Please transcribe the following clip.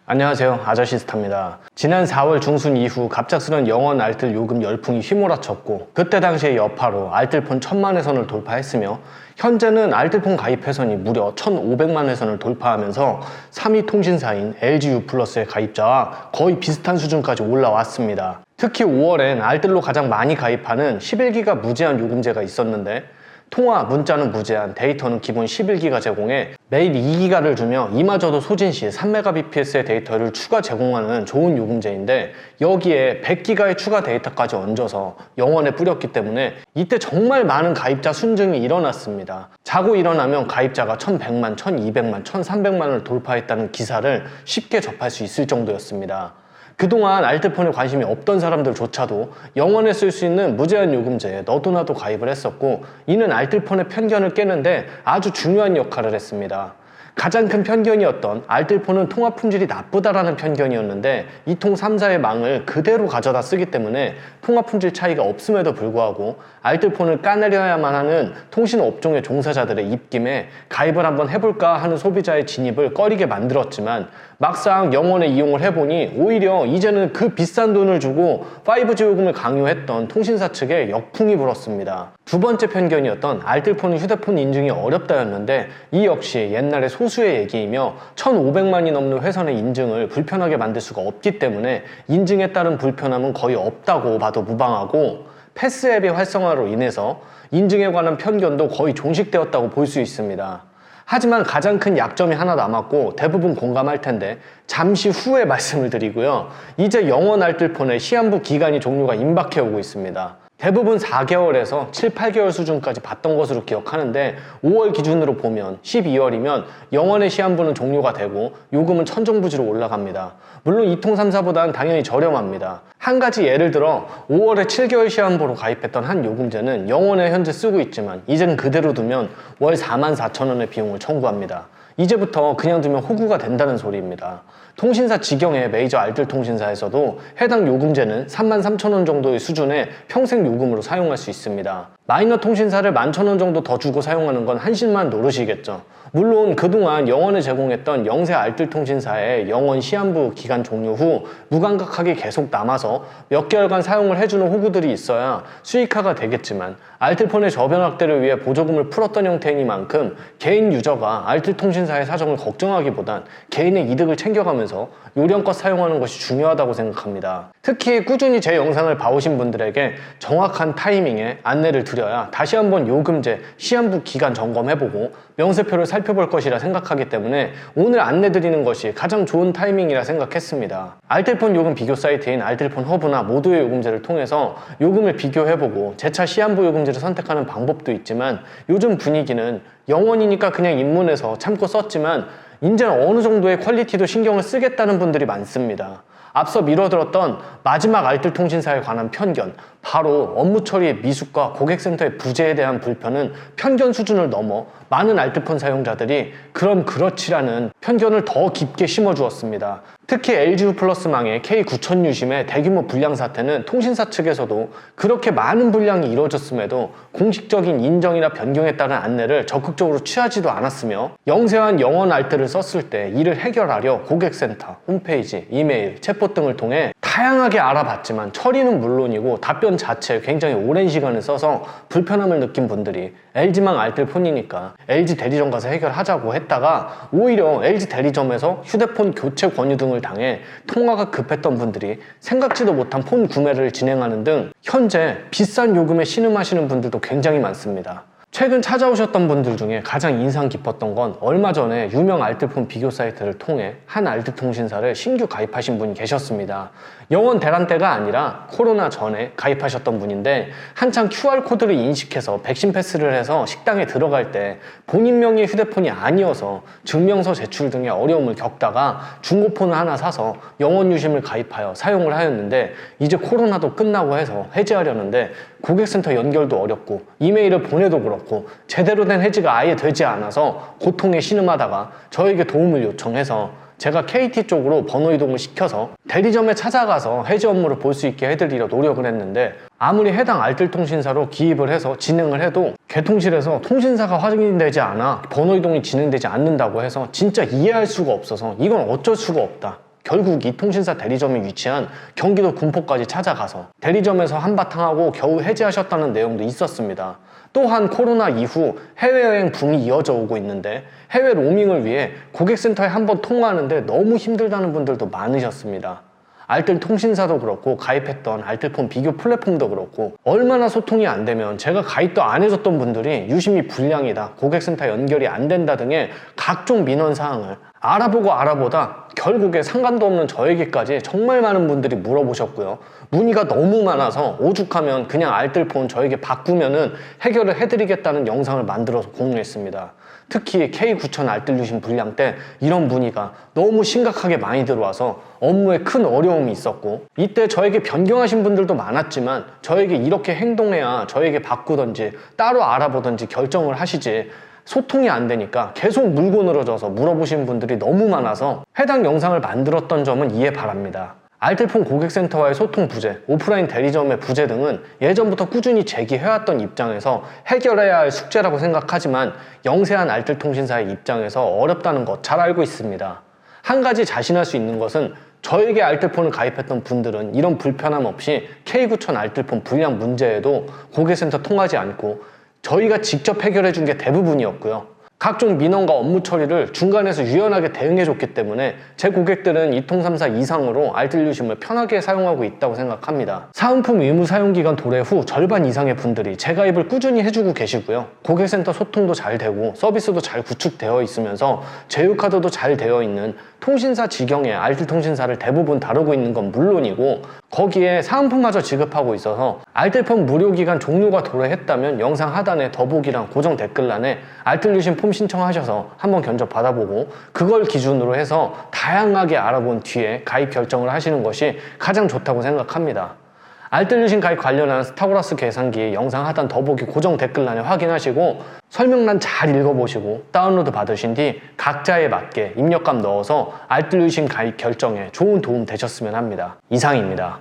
안녕하세요, 아저씨스타입니다. 지난 4월 중순 이후 갑작스런 영원 알뜰 요금 열풍이 휘몰아쳤고, 그때 당시의 여파로 알뜰폰 1000만 회선을 돌파했으며 현재는 알뜰폰 가입 회선이 무려 1500만 회선을 돌파하면서 3위 통신사인 LG유플러스의 가입자와 거의 비슷한 수준까지 올라왔습니다. 특히 5월엔 알뜰로 가장 많이 가입하는 11기가 무제한 요금제가 있었는데, 통화, 문자는 무제한, 데이터는 기본 11기가 제공해 매일 2기가를 주며 이마저도 소진시 3mbps의 데이터를 추가 제공하는 좋은 요금제인데, 여기에 100기가의 추가 데이터까지 얹어서 영원에 뿌렸기 때문에 이때 정말 많은 가입자 순증이 일어났습니다. 자고 일어나면 가입자가 1100만, 1200만, 1300만을 돌파했다는 기사를 쉽게 접할 수 있을 정도였습니다. 그동안 알뜰폰에 관심이 없던 사람들조차도 영원에 쓸 수 있는 무제한 요금제에 너도나도 가입을 했었고, 이는 알뜰폰의 편견을 깨는데 아주 중요한 역할을 했습니다. 가장 큰 편견이었던 알뜰폰은 통화 품질이 나쁘다라는 편견이었는데, 이통 3사의 망을 그대로 가져다 쓰기 때문에 통화 품질 차이가 없음에도 불구하고 알뜰폰을 까내려야만 하는 통신업종의 종사자들의 입김에 가입을 한번 해볼까 하는 소비자의 진입을 꺼리게 만들었지만, 막상 영원에 이용을 해보니 오히려 이제는 그 비싼 돈을 주고 5G 요금을 강요했던 통신사 측에 역풍이 불었습니다. 두 번째 편견이었던 알뜰폰은 휴대폰 인증이 어렵다였는데, 이 역시 옛날의 소수의 얘기이며 1500만이 넘는 회선의 인증을 불편하게 만들 수가 없기 때문에 인증에 따른 불편함은 거의 없다고 봐도 무방하고, 패스 앱의 활성화로 인해서 인증에 관한 편견도 거의 종식되었다고 볼 수 있습니다. 하지만 가장 큰 약점이 하나 남았고 대부분 공감할 텐데 잠시 후에 말씀을 드리고요. 이제 영원 알뜰폰의 시한부 기간이 종료가 임박해 오고 있습니다. 대부분 4개월에서 7, 8개월 수준까지 봤던 것으로 기억하는데, 5월 기준으로 보면 12월이면 영원의 시한부는 종료가 되고 요금은 천정부지로 올라갑니다. 물론 이통 3사보다는 당연히 저렴합니다. 한 가지 예를 들어 5월에 7개월 시한부로 가입했던 한 요금제는 영원에 현재 쓰고 있지만 이젠 그대로 두면 월 44,000원의 비용을 청구합니다. 이제부터 그냥 두면 호구가 된다는 소리입니다. 통신사 직영의 메이저 알뜰 통신사에서도 해당 요금제는 33,000원 정도의 수준의 평생 요금으로 사용할 수 있습니다. 마이너 통신사를 11,000원 정도 더 주고 사용하는 건 한심한 노릇이겠죠. 물론 그동안 영원에 제공했던 영세 알뜰 통신사의 영원 시한부 기간 종료 후 무감각하게 계속 남아서 몇 개월간 사용을 해주는 호구들이 있어야 수익화가 되겠지만, 알뜰폰의 저변 확대를 위해 보조금을 풀었던 형태이니만큼 개인 유저가 알뜰 통신사의 사정을 걱정하기보단 개인의 이득을 챙겨가면서 요령껏 사용하는 것이 중요하다고 생각합니다. 특히 꾸준히 제 영상을 봐오신 분들에게 정확한 타이밍에 안내를 드려야 다시 한번 요금제 시한부 기간 점검해보고 명세표를 살펴볼 것이라 생각하기 때문에 오늘 안내드리는 것이 가장 좋은 타이밍이라 생각했습니다. 알뜰폰 요금 비교 사이트인 알뜰폰 허브나 모두의 요금제를 통해서 요금을 비교해보고 제 차 시한부 요금제를 선택하는 방법도 있지만, 요즘 분위기는 영원이니까 그냥 입문해서 참고 썼지만 이제는 어느 정도의 퀄리티도 신경을 쓰겠다는 분들이 많습니다. 앞서 미뤄들었던 마지막 알뜰 통신사에 관한 편견, 바로 업무 처리의 미숙과 고객센터의 부재에 대한 불편은 편견 수준을 넘어 많은 알뜰폰 사용자들이 그럼 그렇지라는 편견을 더 깊게 심어주었습니다. 특히 LG유플러스망의 K9000 유심의 대규모 불량 사태는 통신사 측에서도 그렇게 많은 불량이 이루어졌음에도 공식적인 인정이나 변경에 따른 안내를 적극적으로 취하지도 않았으며, 영세한 영원 알뜰을 썼을 때 이를 해결하려 고객센터, 홈페이지, 이메일, 챗봇 등을 통해 다양하게 알아봤지만 처리는 물론이고 답변 자체에 굉장히 오랜 시간을 써서 불편함을 느낀 분들이 LG망 알뜰폰이니까 LG 대리점 가서 해결하자고 했다가 오히려 LG 대리점에서 휴대폰 교체 권유 등을 당해 통화가 급했던 분들이 생각지도 못한 폰 구매를 진행하는 등 현재 비싼 요금에 신음하시는 분들도 굉장히 많습니다. 최근 찾아오셨던 분들 중에 가장 인상 깊었던 건 얼마 전에 유명 알뜰폰 비교 사이트를 통해 한 알뜰 통신사를 신규 가입하신 분이 계셨습니다. 영원 대란 때가 아니라 코로나 전에 가입하셨던 분인데, 한창 QR코드를 인식해서 백신 패스를 해서 식당에 들어갈 때 본인 명의의 휴대폰이 아니어서 증명서 제출 등의 어려움을 겪다가 중고폰을 하나 사서 영원 유심을 가입하여 사용을 하였는데, 이제 코로나도 끝나고 해서 해지하려는데 고객센터 연결도 어렵고 이메일을 보내도 그렇고 제대로 된 해지가 아예 되지 않아서 고통에 신음하다가 저에게 도움을 요청해서 제가 KT 쪽으로 번호 이동을 시켜서 대리점에 찾아가서 해지 업무를 볼 수 있게 해드리려 노력을 했는데, 아무리 해당 알뜰 통신사로 기입을 해서 진행을 해도 개통실에서 통신사가 확인되지 않아 번호 이동이 진행되지 않는다고 해서 진짜 이해할 수가 없어서 이건 어쩔 수가 없다, 결국 이 통신사 대리점이 위치한 경기도 군포까지 찾아가서 대리점에서 한바탕 하고 겨우 해지하셨다는 내용도 있었습니다. 또한 코로나 이후 해외여행 붐이 이어져 오고 있는데 해외 로밍을 위해 고객센터에 한번 통화하는데 너무 힘들다는 분들도 많으셨습니다. 알뜰 통신사도 그렇고 가입했던 알뜰폰 비교 플랫폼도 그렇고 얼마나 소통이 안 되면 제가 가입도 안 해줬던 분들이 유심히 불량이다, 고객센터 연결이 안 된다 등의 각종 민원 사항을 알아보다 결국에 상관도 없는 저에게까지 정말 많은 분들이 물어보셨고요. 문의가 너무 많아서 오죽하면 그냥 알뜰폰 저에게 바꾸면은 해결을 해드리겠다는 영상을 만들어서 공유했습니다. 특히 K9000 알뜰유심 불량 때 이런 문의가 너무 심각하게 많이 들어와서 업무에 큰 어려움이 있었고, 이때 저에게 변경하신 분들도 많았지만 저에게 이렇게 행동해야 저에게 바꾸던지 따로 알아보던지 결정을 하시지, 소통이 안 되니까 계속 물고 늘어져서 물어보신 분들이 너무 많아서 해당 영상을 만들었던 점은 이해 바랍니다. 알뜰폰 고객센터와의 소통 부재, 오프라인 대리점의 부재 등은 예전부터 꾸준히 제기해왔던 입장에서 해결해야 할 숙제라고 생각하지만 영세한 알뜰통신사의 입장에서 어렵다는 것 잘 알고 있습니다. 한 가지 자신할 수 있는 것은 저에게 알뜰폰을 가입했던 분들은 이런 불편함 없이 K9000 알뜰폰 불량 문제에도 고객센터 통하지 않고 저희가 직접 해결해 준 게 대부분이었고요. 각종 민원과 업무 처리를 중간에서 유연하게 대응해줬기 때문에 제 고객들은 2034 이상으로 알뜰유심을 편하게 사용하고 있다고 생각합니다. 사은품 의무 사용기간 도래 후 절반 이상의 분들이 재가입을 꾸준히 해주고 계시고요. 고객센터 소통도 잘 되고 서비스도 잘 구축되어 있으면서 제휴카드도 잘 되어 있는 통신사 직영의 알뜰통신사를 대부분 다루고 있는 건 물론이고, 거기에 사은품마저 지급하고 있어서 알뜰폰 무료기간 종료가 도래했다면 영상 하단에 더보기랑 고정 댓글란에 알뜰유심 폼 신청하셔서 한번 견적 받아보고 그걸 기준으로 해서 다양하게 알아본 뒤에 가입 결정을 하시는 것이 가장 좋다고 생각합니다. 알뜰유심 가입 관련한 스타고라스 계산기 영상 하단 더보기 고정 댓글란에 확인하시고 설명란 잘 읽어보시고 다운로드 받으신 뒤 각자에 맞게 입력값 넣어서 알뜰유심 가입 결정에 좋은 도움 되셨으면 합니다. 이상입니다.